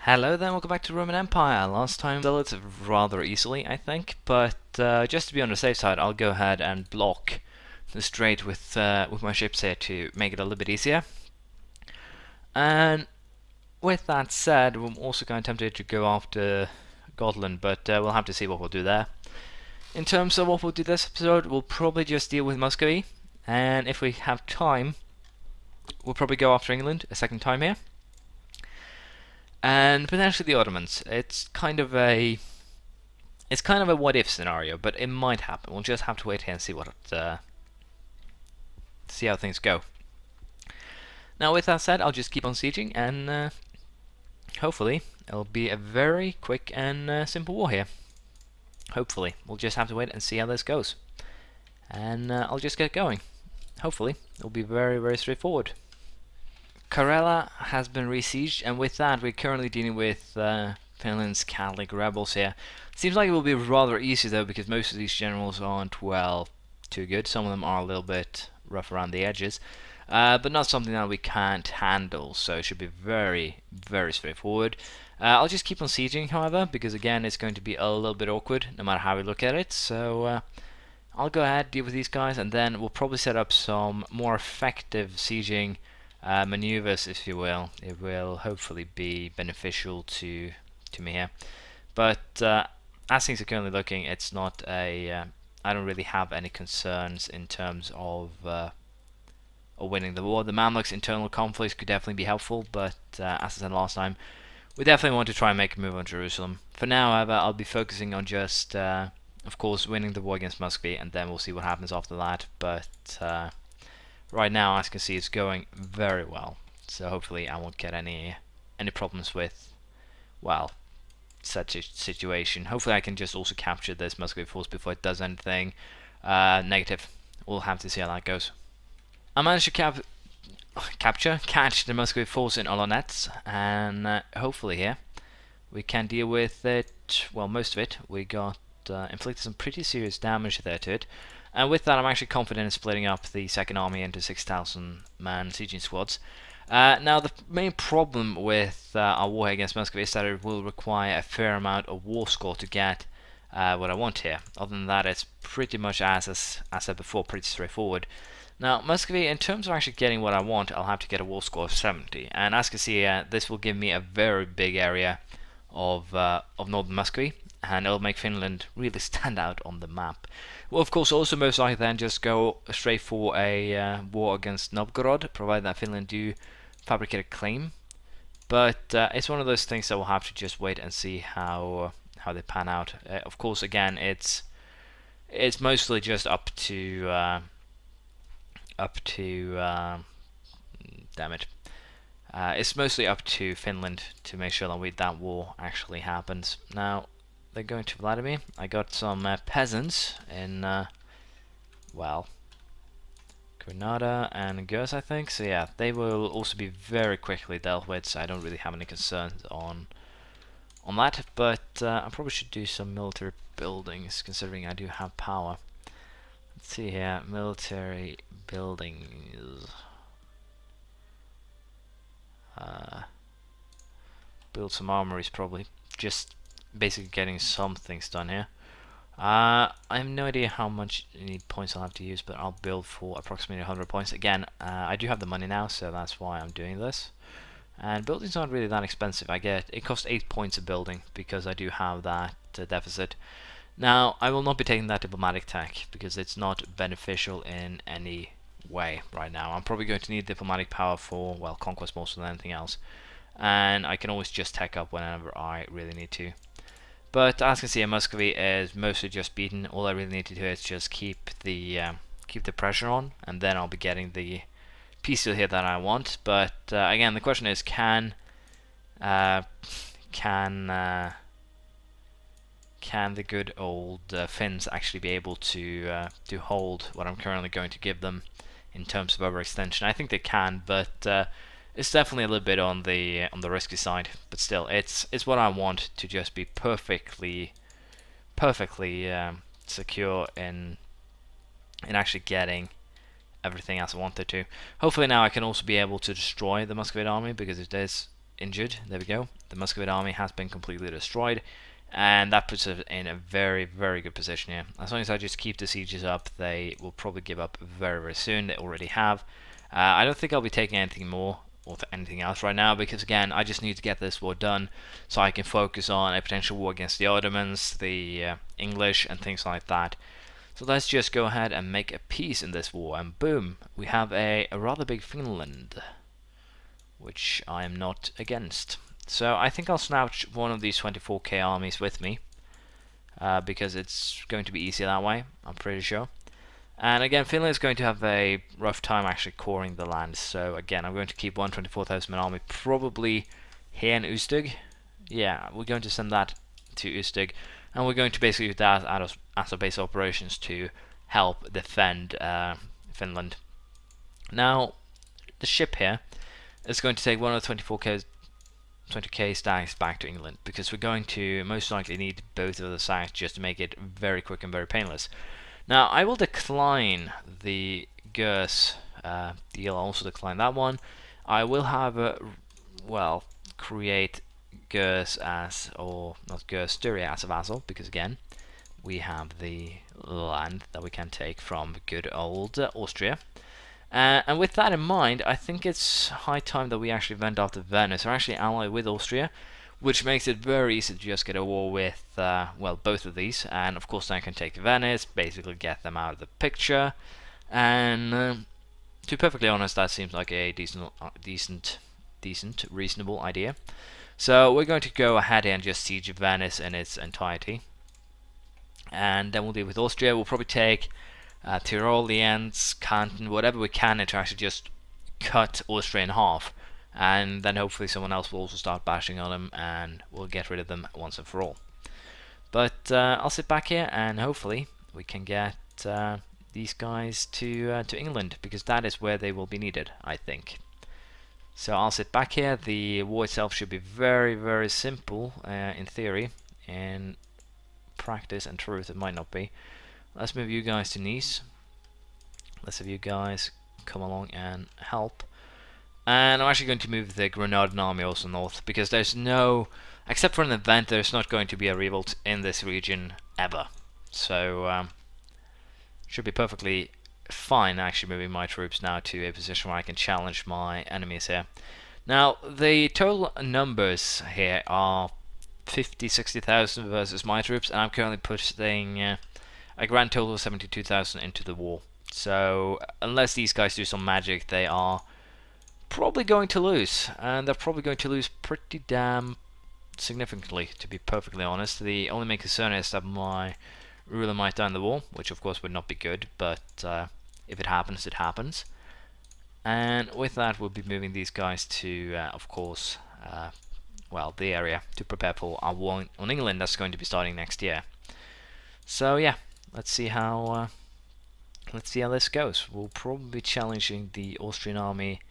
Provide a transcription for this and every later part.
Hello there, welcome back to Roman Empire. Last time dealt it rather easily, I think, but just to be on the safe side, I'll go ahead and block the strait with my ships here to make it a little bit easier. And with that said, I'm also kind of tempted to go after Gotland, but we'll have to see what we'll do there. In terms of what we'll do this episode, we'll probably just deal with Muscovy, and if we have time, we'll probably go after England a second time here. And potentially the Ottomans. It's kind of a what if scenario, but it might happen. We'll just have to wait here and see how things go. Now, with that said, I'll just keep on sieging, and hopefully it'll be a very quick and simple war here. Hopefully, we'll just have to wait and see how this goes, and I'll just get going. Hopefully, it'll be very straightforward. Karela has been besieged, and with that we're currently dealing with Finland's Catholic rebels here. Seems like it will be rather easy though, because most of these generals aren't, well, too good. Some of them are a little bit rough around the edges, but not something that we can't handle, so it should be very straightforward. I'll just keep on sieging, however, because again it's going to be a little bit awkward no matter how we look at it, so I'll go ahead, deal with these guys, and then we'll probably set up some more effective sieging maneuvers, if you will. It will hopefully be beneficial to me here. But as things are currently looking, it's not a. I don't really have any concerns in terms of winning the war. The Mamluks' internal conflicts could definitely be helpful, but as I said last time, we definitely want to try and make a move on Jerusalem. For now, however, I'll be focusing on just, of course, winning the war against Muscovy, and then we'll see what happens after that. But right now, as you can see, it's going very well. So hopefully I won't get any problems with, well, such a situation. Hopefully I can just also capture this Muscovy force before it does anything negative. We'll have to see how that goes. I managed to catch the Muscovy force in Olonets, and hopefully here we can deal with it, well, most of it. We got inflicted some pretty serious damage there to it. And with that, I'm actually confident in splitting up the second army into 6,000 man sieging squads. Now, the main problem with our war against Muscovy is that it will require a fair amount of war score to get what I want here. Other than that, it's pretty much, as I said before, pretty straightforward. Now, Muscovy, in terms of actually getting what I want, I'll have to get a war score of 70. And as you can see, this will give me a very big area of northern Muscovy, and it'll make Finland really stand out on the map. Well, of course, also most likely then just go straight for a war against Novgorod, provided that Finland do fabricate a claim. But it's one of those things that we'll have to just wait and see how they pan out. Of course, again, it's mostly just up to damn it. It's mostly up to Finland to make sure that war actually happens. Now, they're going to Vladimir. I got some peasants in, well, Granada and Gers, I think. So yeah, they will also be very quickly dealt with, so I don't really have any concerns on that. But I probably should do some military buildings, considering I do have power. Let's see here, military buildings. Build some armories, probably. Just basically getting some things done here. I have no idea how much points I'll have to use, but I'll build for approximately 100 points. Again, I do have the money now, so that's why I'm doing this. And buildings aren't really that expensive. It costs 8 points a building because I do have that deficit. Now, I will not be taking that diplomatic tech because it's not beneficial in any way right now. I'm probably going to need diplomatic power for, well, conquest more than anything else. And I can always just tech up whenever I really need to. But as you can see, Muscovy is mostly just beaten. All I really need to do is just keep the pressure on, and then I'll be getting the peace deal here that I want. But again, the question is, can the good old Finns actually be able to hold what I'm currently going to give them in terms of overextension? I think they can, but it's definitely a little bit on the risky side. But still, it's what I want to just be perfectly secure in actually getting everything as I wanted to. Hopefully now I can also be able to destroy the Muscovite army, because injured. There we go. The Muscovite army has been completely destroyed, and that puts us in a very, very good position here. As long as I just keep the sieges up, they will probably give up very, very soon. They already have. I don't think I'll be taking anything more or anything else right now, because again, I just need to get this war done so I can focus on a potential war against the Ottomans, the English, and things like that. So let's just go ahead and make a peace in this war, and boom, we have a rather big Finland, which I am not against. So I think I'll snatch one of these 24k armies with me, because it's going to be easier that way, I'm pretty sure. And again, Finland is going to have a rough time actually coring the land. So again, I'm going to keep 124,000 man army probably here in Ustug. Yeah, we're going to send that to Ustug, and we're going to basically use that as our base operations to help defend Finland. Now, the ship here is going to take one of the 20k stacks back to England, because we're going to most likely need both of the stacks just to make it very quick and very painless. Now, I will decline the Gers deal. I'll also decline that one. I will have well, create Gers as, or not Gers, Styria as a vassal, because again, we have the land that we can take from good old Austria. And with that in mind, I think it's high time that we actually went after Venice. We're actually allied with Austria, which makes it very easy to just get a war with, well, both of these. And of course, I can take Venice, basically get them out of the picture. And to be perfectly honest, that seems like a decent, reasonable idea. So we're going to go ahead and just siege Venice in its entirety. And then we'll deal with Austria. We'll probably take Tyroleans, Canton, whatever we can to actually just cut Austria in half. And then hopefully someone else will also start bashing on them, and we'll get rid of them once and for all. But I'll sit back here, and hopefully we can get these guys to England, because that is where they will be needed, I think. So I'll sit back here. The war itself should be very, very simple in theory. In practice and truth, it might not be. Let's move you guys to Nice. Let's have you guys come along and help. And I'm actually going to move the Grenadian army also north, because there's no, except for an event, there's not going to be a revolt in this region ever. So should be perfectly fine actually moving my troops now to a position where I can challenge my enemies here. Now, the total numbers here are 50-60,000 versus my troops, and I'm currently putting a grand total of 72,000 into the war. So unless these guys do some magic, they are probably going to lose, and they're probably going to lose pretty damn significantly, to be perfectly honest. The only main concern is that my ruler might die in the war, which of course would not be good, but if it happens, it happens. And with that, we'll be moving these guys to, of course, well, the area to prepare for our war on England that's going to be starting next year. So yeah, let's see how this goes. We'll probably be challenging the Austrian army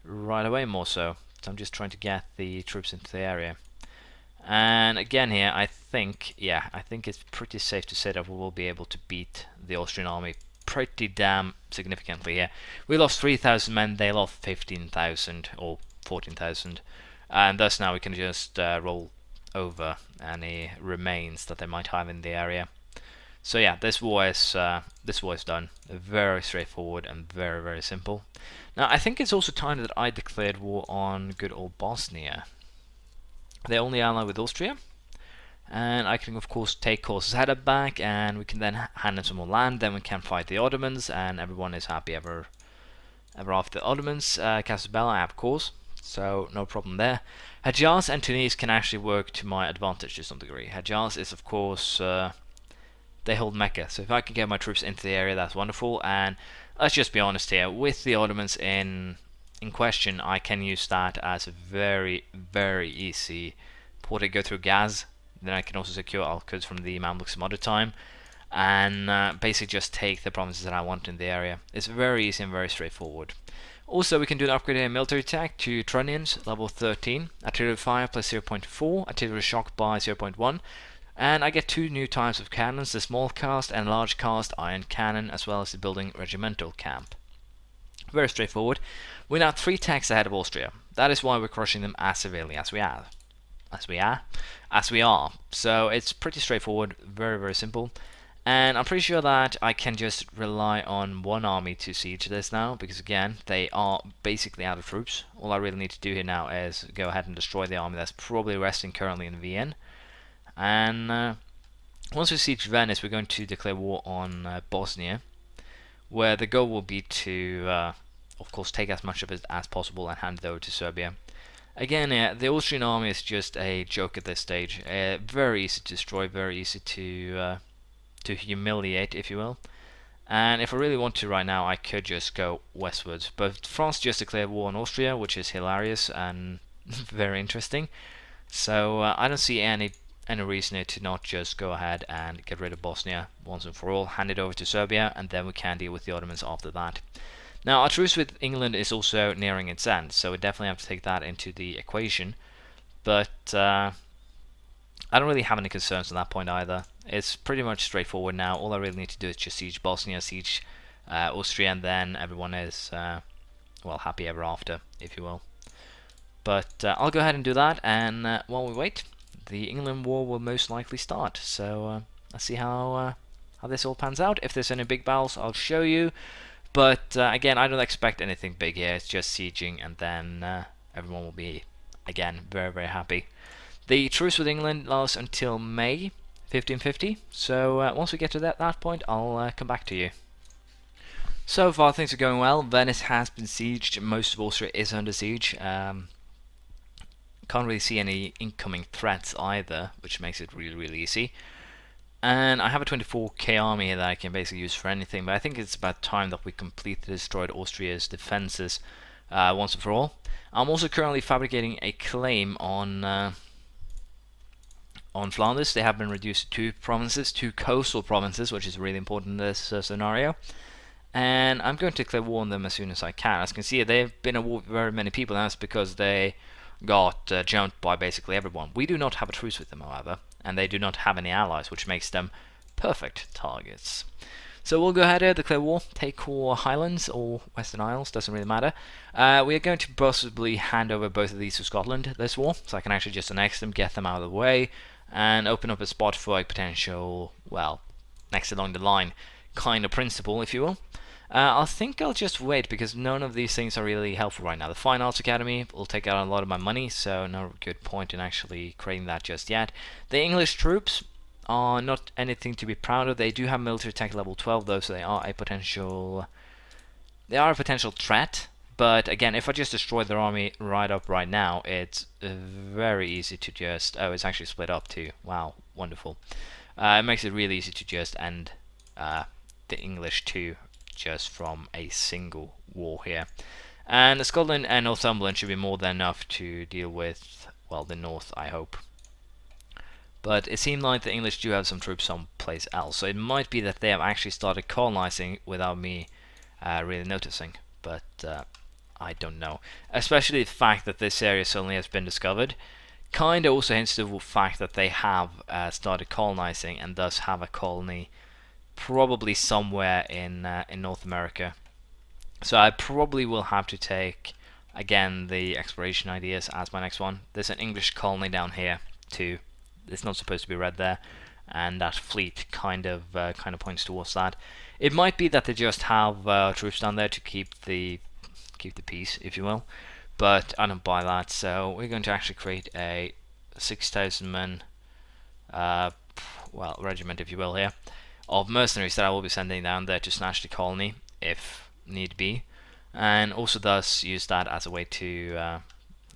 right away more so. So I'm just trying to get the troops into the area. And again here, I think it's pretty safe to say that we will be able to beat the Austrian army pretty damn significantly here. We lost 3,000 men, they lost 15,000 or 14,000, and thus now we can just roll over any remains that they might have in the area. So yeah, this war is done. Very straightforward and very, very simple. Now I think it's also time that I declared war on good old Bosnia. They're only allied with Austria, and I can of course take Korsada back, and we can then hand them some more land. Then we can fight the Ottomans, and everyone is happy ever after. The Ottomans, Casus Belli, I have of course, so no problem there. Hejaz and Tunis can actually work to my advantage to some degree. Hejaz is of course they hold Mecca, so if I can get my troops into the area, that's wonderful. And let's just be honest here, with the Ottomans in question, I can use that as a very, very easy port to go through Gaz. Then I can also secure Al-Quds from the Mamluks some other time, and basically just take the provinces that I want in the area. It's very easy and very straightforward. Also, we can do an upgrade in military attack to Trunnions, level 13, artillery fire plus 0.4, artillery shock by 0.1, and I get 2 new types of cannons, the small cast and large cast iron cannon, as well as the building regimental camp. Very straightforward. We're now 3 attacks ahead of Austria. that is why we're crushing them as severely as we are. As we are. So it's pretty straightforward, very, very simple. And I'm pretty sure that I can just rely on one army to siege this now, because again, they are basically out of troops. All I really need to do here now is go ahead and destroy the army that's probably resting currently in Vienna. And once we siege Venice, we're going to declare war on Bosnia, where the goal will be to, of course, take as much of it as possible and hand it over to Serbia. Again, the Austrian army is just a joke at this stage. Very easy to destroy, very easy to humiliate, if you will. And if I really want to right now, I could just go westwards. But France just declared war on Austria, which is hilarious and very interesting. So I don't see any reason to not just go ahead and get rid of Bosnia once and for all, hand it over to Serbia, and then we can deal with the Ottomans after that. Now, our truce with England is also nearing its end, so we definitely have to take that into the equation. But I don't really have any concerns on that point either. It's pretty much straightforward now. All I really need to do is just siege Bosnia, siege Austria, and then everyone is, well, happy ever after, if you will. But I'll go ahead and do that, and while we wait, the England war will most likely start. So let's see how this all pans out. If there's any big battles, I'll show you. But again, I don't expect anything big here. It's just sieging, and then everyone will be, again, very, very happy. The truce with England lasts until May 1550, so once we get to that point, I'll come back to you. So far things are going well. Venice has been sieged, most of Austria is under siege. Can't really see any incoming threats either, which makes it really, really easy. And I have a 24k army here that I can basically use for anything, but I think it's about time that we completely destroyed Austria's defenses once and for all. I'm also currently fabricating a claim on Flanders. They have been reduced to 2 provinces, 2 coastal provinces, which is really important in this scenario. And I'm going to declare war on them as soon as I can. As you can see, they've been at war with very many people, and that's because they got jumped by basically everyone. We do not have a truce with them, however, and they do not have any allies, which makes them perfect targets. So we'll go ahead and declare war, take core Highlands or Western Isles, doesn't really matter. We are going to possibly hand over both of these to Scotland this war, so I can actually just annex them, get them out of the way, and open up a spot for a potential, well, next along the line kind of principle, if you will. I think I'll just wait, because none of these things are really helpful right now. The Fine Arts Academy will take out a lot of my money, so no good point in actually creating that just yet. The English troops are not anything to be proud of. They do have military tech level 12 though, so they are a potential threat. But again, if I just destroy their army right now, it's very easy to just... Oh, it's actually split up too. Wow, wonderful. It makes it really easy to just end the English too, just from a single war here. And Scotland and Northumberland should be more than enough to deal with, well, the north, I hope. But it seemed like the English do have some troops someplace else, so it might be that they have actually started colonizing without me really noticing. But I don't know. Especially the fact that this area suddenly has been discovered kind of also hints to the fact that they have started colonizing and thus have a colony probably somewhere in North America. So I probably will have to take, again, the exploration ideas as my next one. There's an English colony down here too. It's not supposed to be red there, and that fleet kind of points towards that. It might be that they just have troops down there to keep the peace, if you will, but I don't buy that. So we're going to actually create a 6,000 men, well, regiment, if you will, here, of mercenaries that I will be sending down there to snatch the colony if need be, and also thus use that as a way to,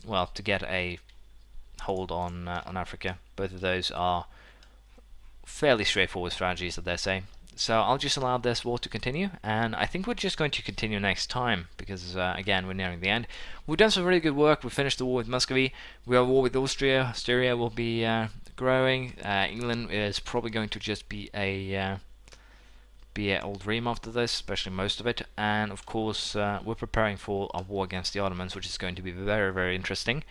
well, to get a hold on Africa. Both of those are fairly straightforward strategies, that they say. So I'll just allow this war to continue, and I think we're just going to continue next time, because again, we're nearing the end. We've done some really good work. We finished the war with Muscovy. We are at war with Austria. Austria will be growing. England is probably going to just be a old dream after this, especially most of it. And of course, we're preparing for a war against the Ottomans, which is going to be very, very interesting.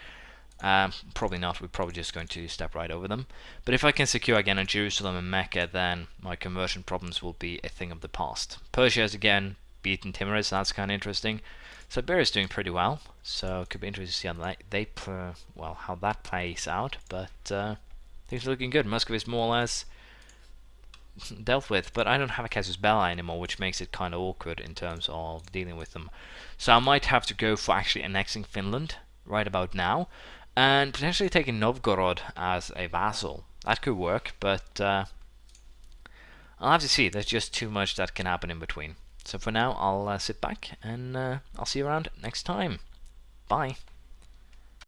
Probably not. We're probably just going to step right over them. But if I can secure again Jerusalem and Mecca, then my conversion problems will be a thing of the past. Persia is again beaten Timorous, so that's kind of interesting. Siberia's doing pretty well, so it could be interesting to see how how that plays out. But things are looking good. Muscovy is more or less dealt with, but I don't have a casus belli anymore, which makes it kind of awkward in terms of dealing with them. So I might have to go for actually annexing Finland right about now, and potentially taking Novgorod as a vassal. That could work, but I'll have to see. There's just too much that can happen in between. So for now, I'll sit back, and I'll see you around next time. Bye.